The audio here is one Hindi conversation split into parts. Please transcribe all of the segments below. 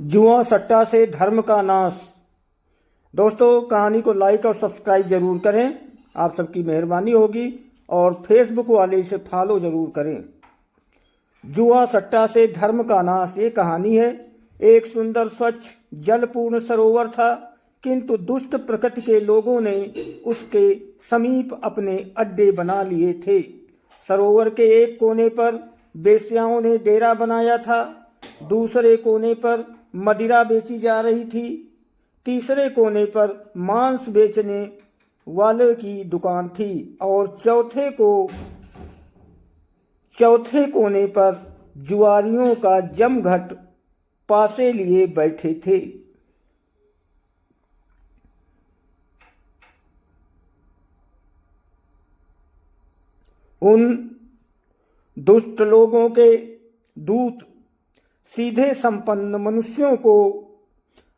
जुआ सट्टा से धर्म का नाश। दोस्तों, कहानी को लाइक और सब्सक्राइब जरूर करें, आप सबकी मेहरबानी होगी। और फेसबुक वाले इसे फॉलो जरूर करें। जुआ सट्टा से धर्म का नाश, ये कहानी है। एक सुंदर स्वच्छ जलपूर्ण सरोवर था, किंतु दुष्ट प्रकृति के लोगों ने उसके समीप अपने अड्डे बना लिए थे। सरोवर के एक कोने पर वेश्याओं ने डेरा बनाया था, दूसरे कोने पर मदिरा बेची जा रही थी, तीसरे कोने पर मांस बेचने वाले की दुकान थी और चौथे कोने पर जुआरियों का जमघट पासे लिए बैठे थे। उन दुष्ट लोगों के दूत सीधे संपन्न मनुष्यों को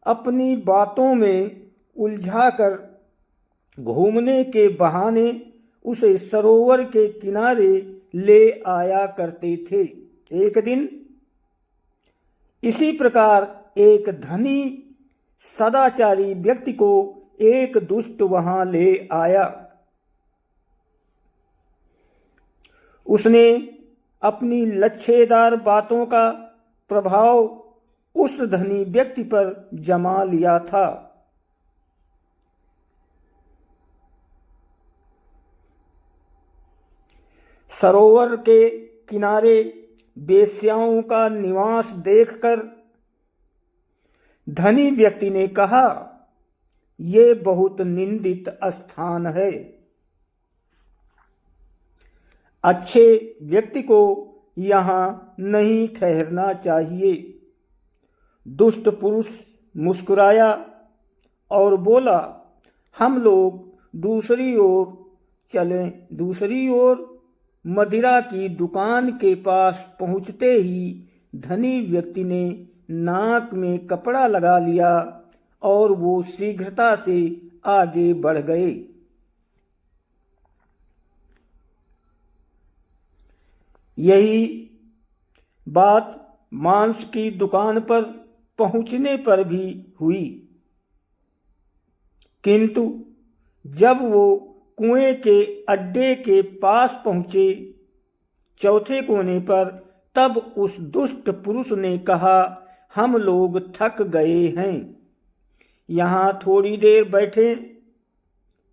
अपनी बातों में उलझाकर घूमने के बहाने उसे सरोवर के किनारे ले आया करते थे। एक दिन इसी प्रकार एक धनी सदाचारी व्यक्ति को एक दुष्ट वहां ले आया। उसने अपनी लच्छेदार बातों का प्रभाव उस धनी व्यक्ति पर जमा लिया था। सरोवर के किनारे वेश्याओं का निवास देखकर धनी व्यक्ति ने कहा, "ये बहुत निंदित स्थान है। अच्छे व्यक्ति को यहां नहीं ठहरना चाहिए।" दुष्ट पुरुष मुस्कुराया और बोला, "हम लोग दूसरी ओर चलें।" दूसरी ओर मदिरा की दुकान के पास पहुंचते ही धनी व्यक्ति ने नाक में कपड़ा लगा लिया और वो शीघ्रता से आगे बढ़ गए। यही बात मांस की दुकान पर पहुंचने पर भी हुई, किंतु जब वो कुएं के अड्डे के पास पहुंचे, चौथे कोने पर, तब उस दुष्ट पुरुष ने कहा, "हम लोग थक गए हैं, यहाँ थोड़ी देर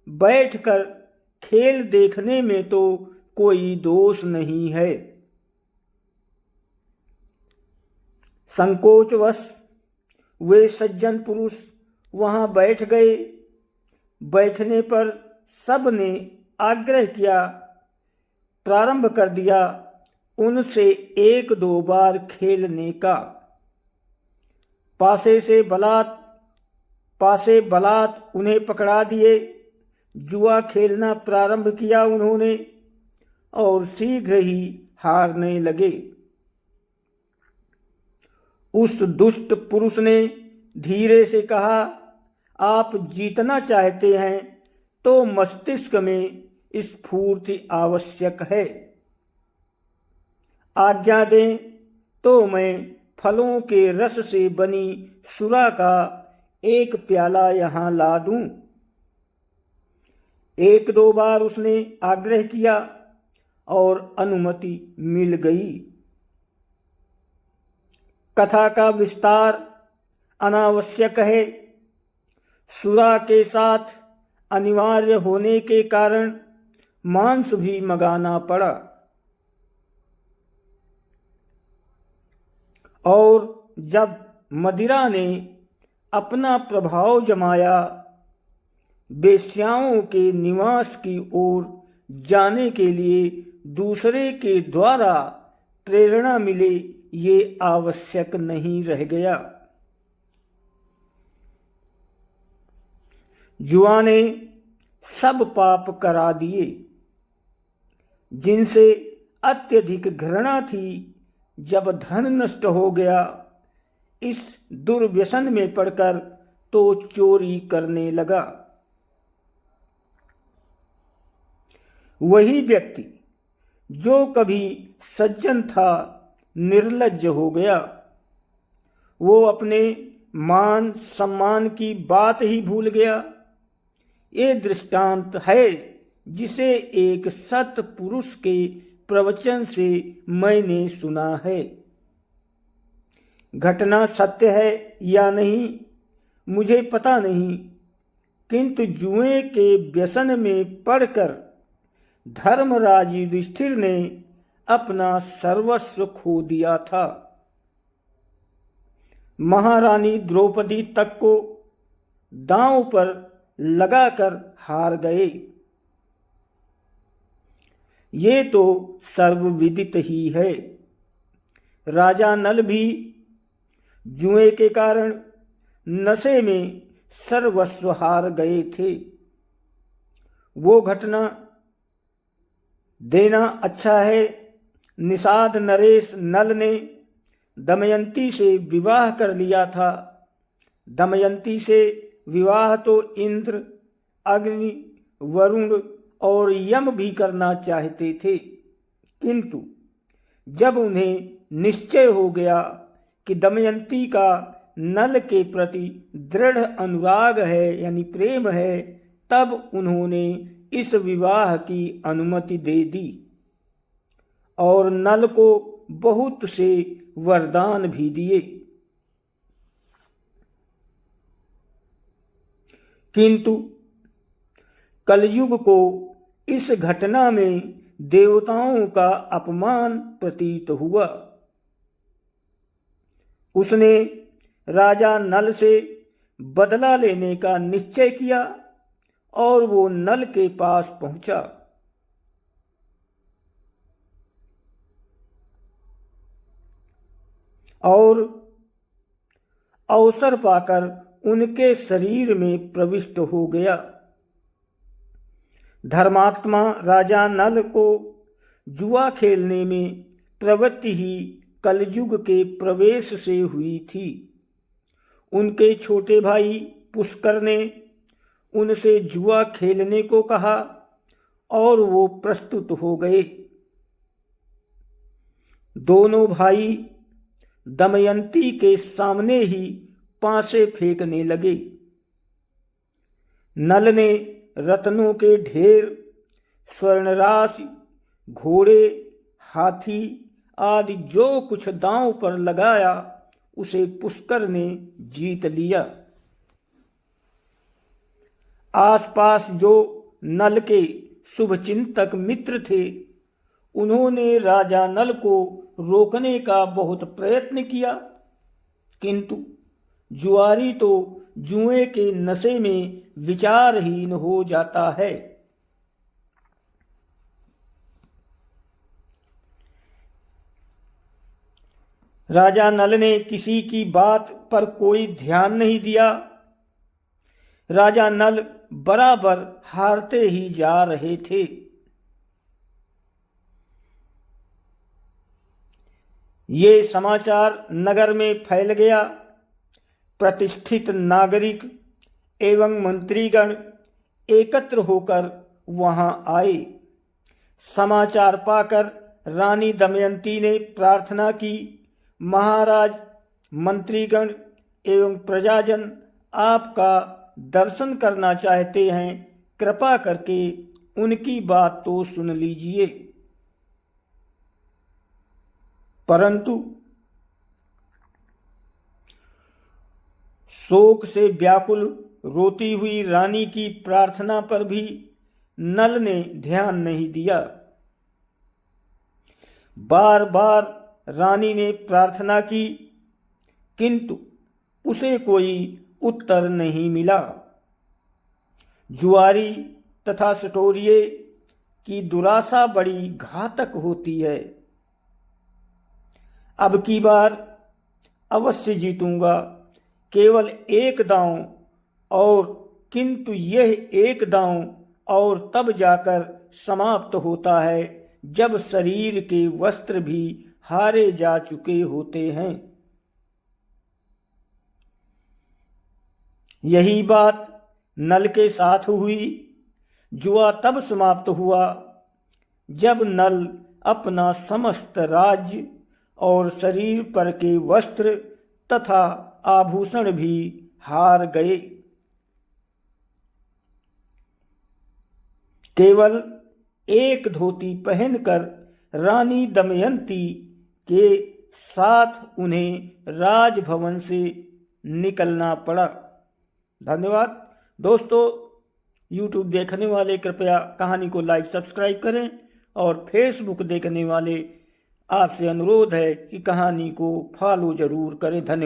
बैठकर खेल देखने में तो कोई दोष नहीं है।" संकोचवश वे सज्जन पुरुष वहां बैठ गए। बैठने पर सब ने आग्रह किया, प्रारंभ कर दिया उनसे एक दो बार खेलने का। पासे बलात् उन्हें पकड़ा दिए। जुआ खेलना प्रारंभ किया उन्होंने और शीघ्र ही हारने लगे। उस दुष्ट पुरुष ने धीरे से कहा, "आप जीतना चाहते हैं तो मस्तिष्क में स्फूर्ति आवश्यक है। आज्ञा दें तो मैं फलों के रस से बनी सुरा का एक प्याला यहाँ ला दूं।" एक दो बार उसने आग्रह किया और अनुमति मिल गई। कथा का विस्तार अनावश्यक है। सुरा के साथ अनिवार्य होने के कारण मांस भी मंगाना पड़ा और जब मदिरा ने अपना प्रभाव जमाया, वेश्याओं के निवास की ओर जाने के लिए दूसरे के द्वारा प्रेरणा मिले, ये आवश्यक नहीं रह गया। जुआ ने सब पाप करा दिए जिनसे अत्यधिक घृणा थी। जब धन नष्ट हो गया, इस दुर्व्यसन में पड़कर तो चोरी करने लगा। वही व्यक्ति जो कभी सज्जन था, निर्लज्ज हो गया। वो अपने मान सम्मान की बात ही भूल गया। ये दृष्टांत है जिसे एक सत पुरुष के प्रवचन से मैंने सुना है। घटना सत्य है या नहीं मुझे पता नहीं, किंतु जुए के व्यसन में पड़कर धर्मराज युधिष्ठिर ने अपना सर्वस्व खो दिया था। महारानी द्रौपदी तक को दांव पर लगाकर हार गए। ये तो सर्वविदित ही है। राजा नल भी जुए के कारण नशे में सर्वस्व हार गए थे। वो घटना देना अच्छा है। निषाद नरेश नल ने दमयंती से विवाह कर लिया था। दमयंती से विवाह तो इंद्र, अग्नि, वरुण और यम भी करना चाहते थे, किंतु जब उन्हें निश्चय हो गया कि दमयंती का नल के प्रति दृढ़ अनुराग है यानी प्रेम है, तब उन्होंने इस विवाह की अनुमति दे दी और नल को बहुत से वरदान भी दिए। किंतु कलयुग को इस घटना में देवताओं का अपमान प्रतीत हुआ। उसने राजा नल से बदला लेने का निश्चय किया और वो नल के पास पहुंचा। और अवसर पाकर उनके शरीर में प्रविष्ट हो गया। धर्मात्मा राजा नल को जुआ खेलने में प्रवृत्ति ही कलयुग के प्रवेश से हुई थी। उनके छोटे भाई पुष्कर ने उनसे जुआ खेलने को कहा और वो प्रस्तुत हो गए। दोनों भाई दमयंती के सामने ही पासे फेंकने लगे। नल ने रत्नों के ढेर, स्वर्णराशि, घोड़े, हाथी आदि जो कुछ दांव पर लगाया उसे पुष्कर ने जीत लिया। आसपास जो नल के शुभचिंतक मित्र थे उन्होंने राजा नल को रोकने का बहुत प्रयत्न किया, किंतु जुआरी तो जुए के नशे में विचारहीन हो जाता है। राजा नल ने किसी की बात पर कोई ध्यान नहीं दिया। राजा नल बराबर हारते ही जा रहे थे। ये समाचार नगर में फैल गया। प्रतिष्ठित नागरिक एवं मंत्रीगण एकत्र होकर वहां आए। समाचार पाकर रानी दमयंती ने प्रार्थना की, महाराज, मंत्रीगण एवं प्रजाजन आपका दर्शन करना चाहते हैं, कृपा करके उनकी बात तो सुन लीजिए। परंतु शोक से व्याकुल रोती हुई रानी की प्रार्थना पर भी नल ने ध्यान नहीं दिया। बार बार रानी ने प्रार्थना की, किंतु उसे कोई उत्तर नहीं मिला। जुआरी तथा सटोरिये की दुराशा बड़ी घातक होती है। अब की बार अवश्य जीतूंगा, केवल एक दांव और, किंतु यह एक दांव और तब जाकर समाप्त होता है जब शरीर के वस्त्र भी हारे जा चुके होते हैं। यही बात नल के साथ हुई। जुआ तब समाप्त हुआ जब नल अपना समस्त राज्य और शरीर पर के वस्त्र तथा आभूषण भी हार गए। केवल एक धोती पहनकर रानी दमयंती के साथ उन्हें राजभवन से निकलना पड़ा। धन्यवाद दोस्तों। YouTube देखने वाले कृपया कहानी को लाइक सब्सक्राइब करें और फेसबुक देखने वाले आपसे अनुरोध है कि कहानी को फॉलो जरूर करें। धन्यवाद।